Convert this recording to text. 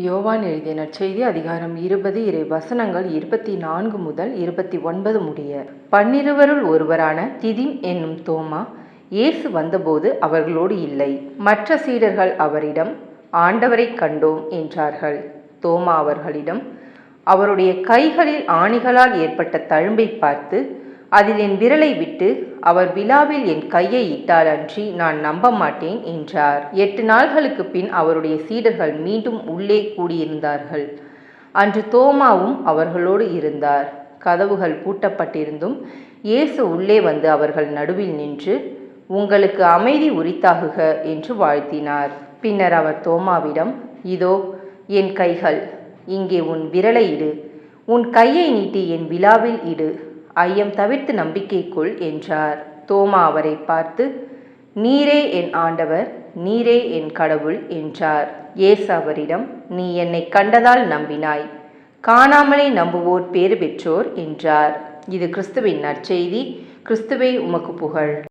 யோவான் எழுதிய நற்செய்தி அதிகாரம் 20 இறை வசனங்கள் 24 முதல் 29 முடிய. 12 ஒருவரான திதிம் என்னும் தோமா இயேசு வந்தபோது அவர்களோடு இல்லை. மற்ற சீடர்கள் அவரிடம், ஆண்டவரை கண்டோம் என்றார்கள். தோமா அவர்களிடம், அவருடைய கைகளில் ஆணிகளால் ஏற்பட்ட தழும்பை பார்த்து, அதில் என் விரலை விட்டு அவர் விலாவில் என் கையை இட்டால் அன்றி நான் நம்ப மாட்டேன் என்றார். 8 நாள்களுக்கு பின் அவருடைய சீடர்கள் மீண்டும் உள்ளே கூடியிருந்தார்கள். அன்று தோமாவும் அவர்களோடு இருந்தார். கதவுகள் பூட்டப்பட்டிருந்தும் இயேசு உள்ளே வந்து அவர்கள் நடுவில் நின்று, உங்களுக்கு அமைதி உரித்தாகுக என்று வாழ்த்தினார். பின்னர் அவர் தோமாவிடம், இதோ என் கைகள், இங்கே உன் விரலை இடு, உன் கையை நீட்டி என் விலாவில் இடு, ஐயம் தவிர்த்து நம்பிக்கை கொள் என்றார். தோமா அவரை பார்த்து, நீரே என் ஆண்டவர், நீரே என் கடவுள் என்றார். இயேசு அவரிடம், நீ என்னை கண்டதால் நம்பினாய், காணாமலே நம்புவோர் பேறு பெற்றோர் என்றார். இது கிறிஸ்துவின் நற்செய்தி. கிறிஸ்துவே உமக்கு புகழ்.